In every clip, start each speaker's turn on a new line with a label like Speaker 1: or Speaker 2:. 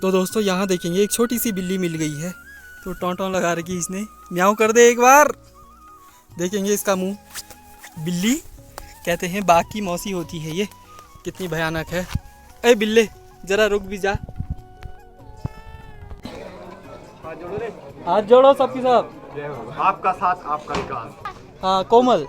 Speaker 1: तो दोस्तों यहाँ देखेंगे एक छोटी सी बिल्ली मिल गई है, तो टॉं लगा रखी इसने। म्याऊं कर दे एक बार। देखेंगे इसका मुंह। बिल्ली कहते हैं बाघ की मौसी होती है ये, कितनी भयानक है। अरे बिल्ले जरा रुक भी जा। हाथ जोड़ो सबके सब।
Speaker 2: आपका साथ आपका विकास।
Speaker 1: हाँ कोमल,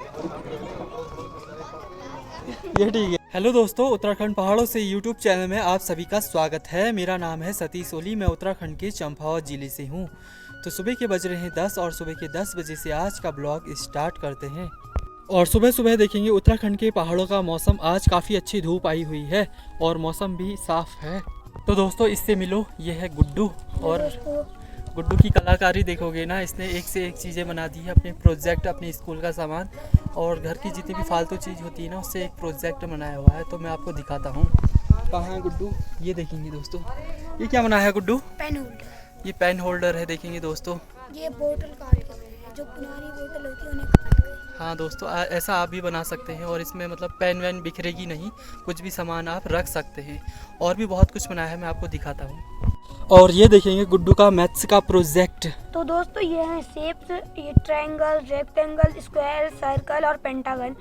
Speaker 1: ये ठीक है। हेलो दोस्तों, उत्तराखंड पहाड़ों से यूट्यूब चैनल में आप सभी का स्वागत है। मेरा नाम है सतीश ओली, मैं उत्तराखंड के चंपावत जिले से हूँ। तो सुबह के बज रहे हैं 10 और सुबह के 10 बजे से आज का ब्लॉग स्टार्ट करते हैं। और सुबह सुबह देखेंगे उत्तराखंड के पहाड़ों का मौसम। आज काफ़ी अच्छी धूप आई हुई है और मौसम भी साफ है। तो दोस्तों इससे मिलो, ये है गुड्डू। और गुड्डू की कलाकारी देखोगे ना, इसने एक से एक चीज़ें बना दी है। अपने प्रोजेक्ट, अपने स्कूल का सामान और घर की जितनी भी फालतू चीज़ होती है ना, उससे एक प्रोजेक्ट बनाया हुआ है। तो मैं आपको दिखाता हूँ। कहाँ है गुड्डू? ये देखेंगे दोस्तों, ये क्या बनाया है गुड्डू?
Speaker 3: Pen holder.
Speaker 1: ये पेन होल्डर है, देखेंगे दोस्तों।
Speaker 3: ये बोतल काट के बनाए हैं, जो पुरानी बोतल होती है उन्हें काट के।
Speaker 1: हाँ दोस्तों, ऐसा आप भी बना सकते हैं और इसमें मतलब पेन वैन बिखरेगी नहीं, कुछ भी सामान आप रख सकते हैं। और भी बहुत कुछ बनाया है, मैं आपको दिखाता हूँ। और ये देखेंगे गुड्डू का मैथ्स का प्रोजेक्ट।
Speaker 3: तो दोस्तों ये हैं शेप्स, ये ट्रायंगल, रेक्टेंगल, स्क्वायर, सर्कल और पेंटागन।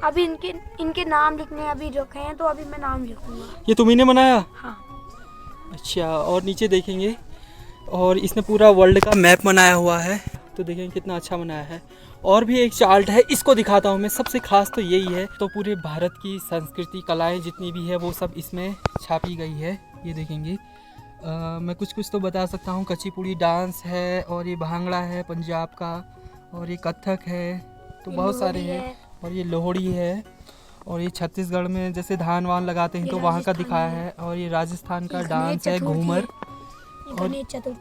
Speaker 3: अभी इनके नाम लिखने अभी रखे हैं, तो अभी मैं नाम लिखूंगा।
Speaker 1: ये तुम्ही ने बनाया?
Speaker 3: हाँ।
Speaker 1: अच्छा, और नीचे देखेंगे, और इसने पूरा वर्ल्ड का मैप बनाया हुआ है। तो देखेंगे कितना अच्छा बनाया है। और भी एक चार्ट है, इसको दिखाता हूँ मैं। सबसे खास तो यही है, तो पूरे भारत की संस्कृति, कलाएं जितनी भी है वो सब इसमें छापी गई है। ये देखेंगे, मैं कुछ तो बता सकता हूँ। कुचिपुड़ी डांस है, और ये भांगड़ा है पंजाब का, और ये कथक है, तो बहुत सारे हैं। और ये लोहड़ी है, और ये छत्तीसगढ़ में जैसे धान वान लगाते हैं तो वहाँ का दिखाया है। और ये राजस्थान का डांस है घूमर, और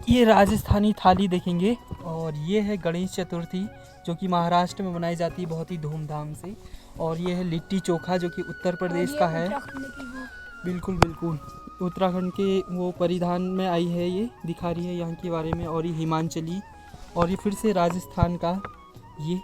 Speaker 1: ये राजस्थानी थाली देखेंगे। और ये है गणेश चतुर्थी, जो कि महाराष्ट्र में मनाई जाती है बहुत ही धूमधाम से। और ये है लिट्टी चोखा, जो कि उत्तर प्रदेश का है। बिल्कुल बिल्कुल, उत्तराखंड के वो परिधान में आई है, ये दिखा रही है यहाँ के बारे में। और ये हिमाचली, और ये फिर से राजस्थान का। ये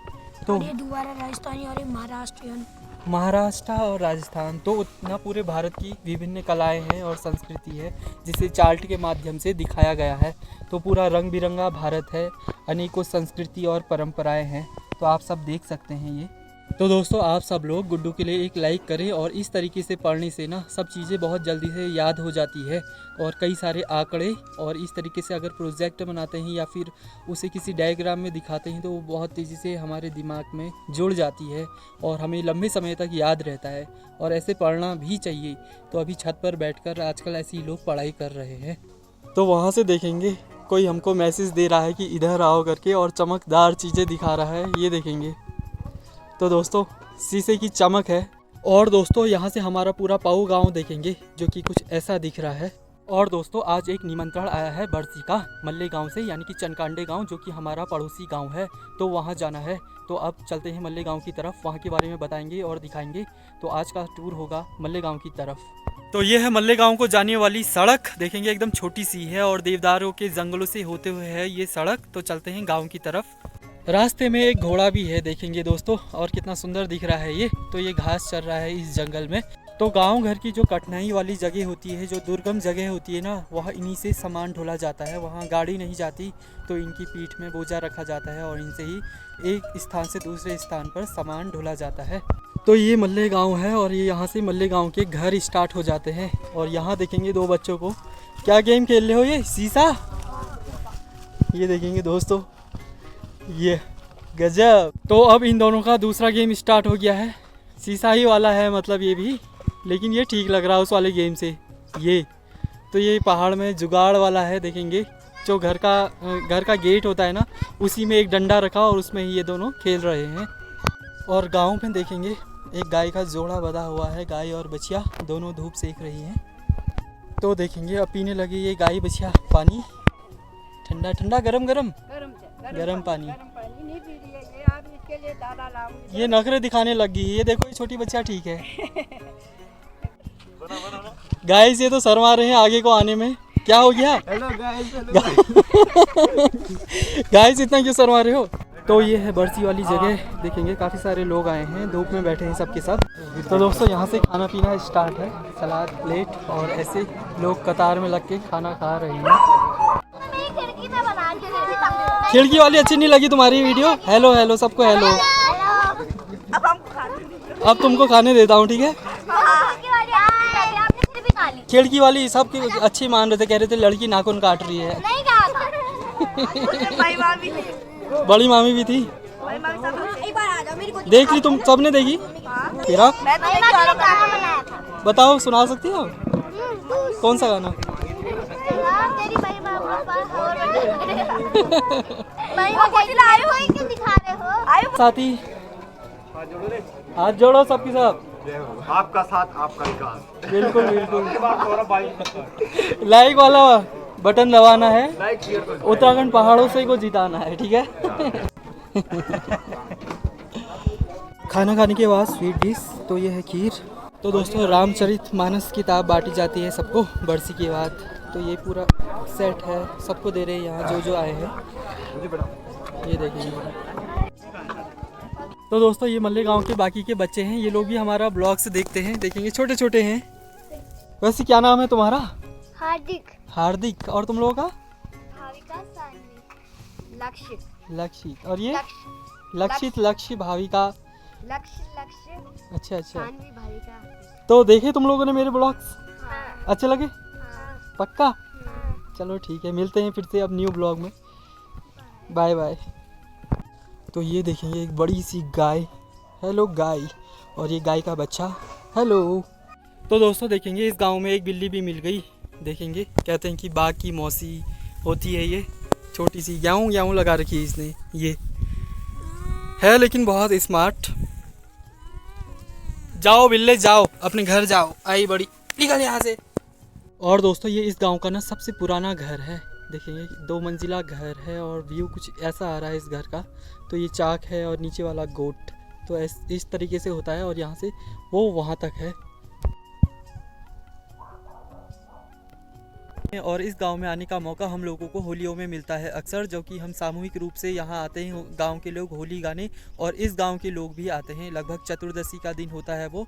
Speaker 1: तो
Speaker 3: ये दोबारा राजस्थानी और ये महाराष्ट्रियन।
Speaker 1: महाराष्ट्र और राजस्थान, तो उतना पूरे भारत की विभिन्न कलाएं हैं और संस्कृति है, जिसे चार्ट के माध्यम से दिखाया गया है। तो पूरा रंग बिरंगा भारत है, अनेकों संस्कृति और परंपराएं हैं। तो आप सब देख सकते हैं ये। तो दोस्तों आप सब लोग गुड्डू के लिए एक लाइक करें। और इस तरीके से पढ़ने से ना सब चीज़ें बहुत जल्दी से याद हो जाती है, और कई सारे आंकड़े। और इस तरीके से अगर प्रोजेक्ट बनाते हैं या फिर उसे किसी डायग्राम में दिखाते हैं, तो वो बहुत तेज़ी से हमारे दिमाग में जुड़ जाती है और हमें लंबे समय तक याद रहता है। और ऐसे पढ़ना भी चाहिए। तो अभी छत पर बैठकर आजकल ऐसे ही लोग पढ़ाई कर रहे हैं। तो वहाँ से देखेंगे कोई हमको मैसेज दे रहा है कि इधर आओ करके, और चमकदार चीज़ें दिखा रहा है। ये देखेंगे, तो दोस्तों शीशे की चमक है। और दोस्तों यहाँ से हमारा पूरा पाऊ गांव देखेंगे, जो कि कुछ ऐसा दिख रहा है। और दोस्तों आज एक निमंत्रण आया है बरसी का, मल्ले गांव से, यानी कि चनकांडे गांव, जो कि हमारा पड़ोसी गांव है। तो वहाँ जाना है। तो अब चलते हैं मल्ले गांव की तरफ, वहाँ के बारे में बताएंगे और दिखाएंगे। तो आज का टूर होगा मल्ले गांव की तरफ। तो ये है मल्ले गांव को जाने वाली सड़क, देखेंगे एकदम छोटी सी है और देवदारों के जंगलों से होते हुए है ये सड़क। तो चलते हैं गाँव की तरफ। रास्ते में एक घोड़ा भी है, देखेंगे दोस्तों, और कितना सुंदर दिख रहा है ये। तो ये घास चर रहा है इस जंगल में। तो गांव घर की जो कठिनाई वाली जगह होती है, जो दुर्गम जगह होती है ना, वह इन्हीं से सामान ढोला जाता है। वहाँ गाड़ी नहीं जाती, तो इनकी पीठ में बोझा रखा जाता है और इनसे ही एक स्थान से दूसरे स्थान पर सामान ढोला जाता है। तो ये मल्ले गाँव है, और ये यहाँ से मल्ले गाँव के घर स्टार्ट हो जाते हैं। और यहाँ देखेंगे दो बच्चों को, क्या गेम खेल रहे हो? ये शीशा, ये देखेंगे दोस्तों, ये गजब। तो अब इन दोनों का दूसरा गेम स्टार्ट हो गया है। शीशा ही वाला है मतलब ये भी, लेकिन ये ठीक लग रहा है उस वाले गेम से। ये तो ये पहाड़ में जुगाड़ वाला है, देखेंगे जो घर का गेट होता है ना, उसी में एक डंडा रखा और उसमें ही ये दोनों खेल रहे हैं। और गांव में देखेंगे एक गाय का जोड़ा बंधा हुआ है, गाय और बछिया दोनों धूप सेक रही हैं। तो देखेंगे अब पीने लगी ये गाय बछिया पानी, ठंडा ठंडा गरम पानी। ये नखरे दिखाने लग गई। ये देखो ये छोटी बच्चा ठीक है। गाइस ये तो शर्मा रहे हैं आगे को आने में। क्या हो गया?
Speaker 2: Hello guys.
Speaker 1: गाइस इतना क्यों शर्मा रहे हो? तो ये है बरसी वाली जगह, देखेंगे काफ़ी सारे लोग आए हैं, धूप में बैठे हैं सबके सब। तो दोस्तों यहाँ से खाना पीना स्टार्ट है, सलाद प्लेट, और ऐसे लोग कतार में लग के खाना खा रहे हैं। खिड़की वाली अच्छी नहीं लगी तुम्हारी वीडियो? हेलो हेलो सबको हेलो। अब तुमको खाने देता हूँ, ठीक है? खिड़की वाली सबकी अच्छी मान रहे थे, कह रहे थे लड़की नाखून काट रही है। बड़ी मामी भी थी, देख ली तुम सबने देखी? तेरा बताओ, सुना सकती हो? कौन सा गाना? साथी हाथ जोड़ो सबके सब।
Speaker 2: आपका साथ आपका विकास।
Speaker 1: बिल्कुल बिल्कुल। लाइक वाला बटन दबाना है,
Speaker 2: लाइक शेयर करो।
Speaker 1: उत्तराखंड पहाड़ों से को जिताना है, ठीक है? खाना खाने के बाद स्वीट डिश, तो ये है खीर। तो दोस्तों रामचरितमानस किताब बांटी जाती है सबको बरसी के बाद, तो ये पूरा सेट है, सबको दे रहे हैं यहाँ जो जो आए हैं, ये देखेंगे। तो दोस्तों ये मल्ले गांव के बाकी के बच्चे हैं, ये लोग भी हमारा ब्लॉग्स देखते हैं, देखेंगे छोटे छोटे हैं। वैसे क्या नाम है तुम्हारा?
Speaker 3: हार्दिक।
Speaker 1: हार्दिक। और तुम लोगों का?
Speaker 3: भाविका, सान्वी, लक्ष्य।
Speaker 1: लक्ष्य। और ये लक्षित, लक्ष्य, भाविका।
Speaker 3: लक्ष्य
Speaker 1: अच्छा अच्छा।
Speaker 3: सान्वी, भाविका।
Speaker 1: तो देखे तुम लोगों ने मेरे ब्लॉग्स?
Speaker 3: हाँ।
Speaker 1: अच्छे लगे?
Speaker 3: हाँ।
Speaker 1: पक्का?
Speaker 3: हाँ।
Speaker 1: चलो ठीक है, मिलते हैं फिर से अब न्यू ब्लॉग में। Bye bye. तो ये देखेंगे एक बड़ी सी गाय, हेलो गाय, और ये गाय का बच्चा, हेलो। तो दोस्तों देखेंगे इस गांव में एक बिल्ली भी मिल गई, देखेंगे कहते हैं कि बाघ की मौसी होती है ये, छोटी सी ग्याऊं ग्याऊं लगा रखी है इसने, ये है लेकिन बहुत स्मार्ट। जाओ बिल्ले जाओ, अपने घर जाओ, आई बड़ी, निकल यहाँ से। और दोस्तों ये इस गांव का ना सबसे पुराना घर है, देखेंगे 2 मंजिला घर है, और व्यू कुछ ऐसा आ रहा है इस घर का। तो ये चाक है और नीचे वाला गोट, तो इस तरीके से होता है, और यहाँ से वो वहाँ तक है। और इस गांव में आने का मौका हम लोगों को होलियों में मिलता है अक्सर, जो कि हम सामूहिक रूप से यहाँ आते हैं गांव के लोग होली गाने, और इस गांव के लोग भी आते हैं, लगभग चतुर्दशी का दिन होता है वो।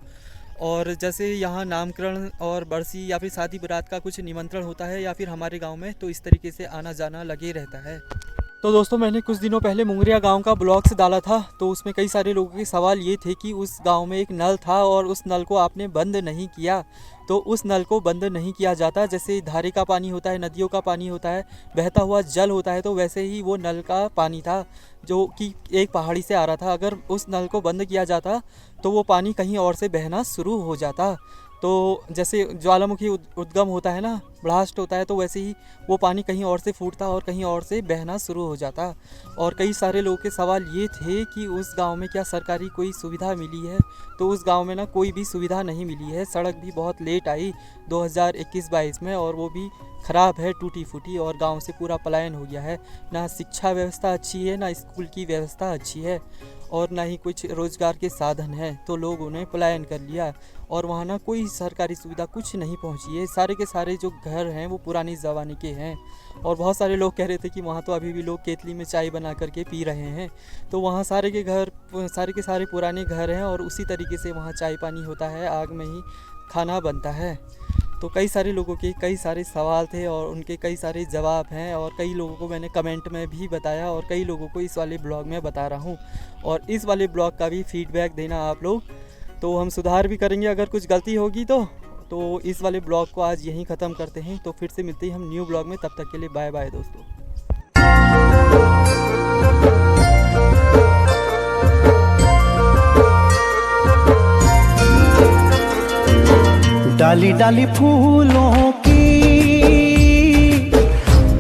Speaker 1: और जैसे यहाँ नामकरण और बरसी या फिर शादी बारात का कुछ निमंत्रण होता है या फिर हमारे गांव में, तो इस तरीके से आना जाना लगे रहता है। तो दोस्तों मैंने कुछ दिनों पहले मुंगरिया गांव का ब्लॉग से डाला था, तो उसमें कई सारे लोगों के सवाल ये थे कि उस गांव में एक नल था और उस नल को आपने बंद नहीं किया। तो उस नल को बंद नहीं किया जाता, जैसे धारे का पानी होता है, नदियों का पानी होता है, बहता हुआ जल होता है, तो वैसे ही वो नल का पानी था जो कि एक पहाड़ी से आ रहा था। अगर उस नल को बंद किया जाता तो वो पानी कहीं और से बहना शुरू हो जाता। तो जैसे ज्वालामुखी उद्गम होता है ना, ब्लास्ट होता है, तो वैसे ही वो पानी कहीं और से फूटता और कहीं और से बहना शुरू हो जाता। और कई सारे लोगों के सवाल ये थे कि उस गांव में क्या सरकारी कोई सुविधा मिली है, तो उस गांव में ना कोई भी सुविधा नहीं मिली है। सड़क भी बहुत लेट आई 2021-22 में, और वो भी ख़राब है, टूटी फूटी, और गांव से पूरा पलायन हो गया है। ना शिक्षा व्यवस्था अच्छी है, ना स्कूल की व्यवस्था अच्छी है, और ना ही कुछ रोज़गार के साधन है, तो लोग उन्हें पलायन कर लिया। और वहाँ ना कोई सरकारी सुविधा कुछ नहीं पहुँची है। सारे के सारे जो घर हैं वो पुरानी ज़माने के हैं। और बहुत सारे लोग कह रहे थे कि वहाँ तो अभी भी लोग केतली में चाय बना करके पी रहे हैं, तो वहाँ सारे के सारे पुराने घर हैं, और उसी तरीके से वहाँ चाय पानी होता है, आग में ही खाना बनता है। तो कई सारे लोगों के कई सारे सवाल थे और उनके कई सारे जवाब हैं, और कई लोगों को मैंने कमेंट में भी बताया, और कई लोगों को इस वाले ब्लॉग में बता रहा हूँ। और इस वाले ब्लॉग का भी फीडबैक देना आप लोग, तो हम सुधार भी करेंगे अगर कुछ गलती होगी तो इस वाले ब्लॉग को आज यहीं ख़त्म करते हैं। तो फिर से मिलते हैं हम न्यू ब्लॉग में, तब तक के लिए बाय बाय दोस्तों।
Speaker 4: डाली डाली फूलों की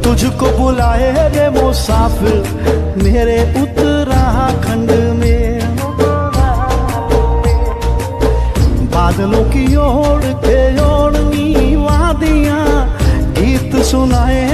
Speaker 4: तुझको बुलाए रे मुसाफिर मेरे उत्तराखंड में। बादलों की ओर के ओढ़नी वादियां गीत सुनाए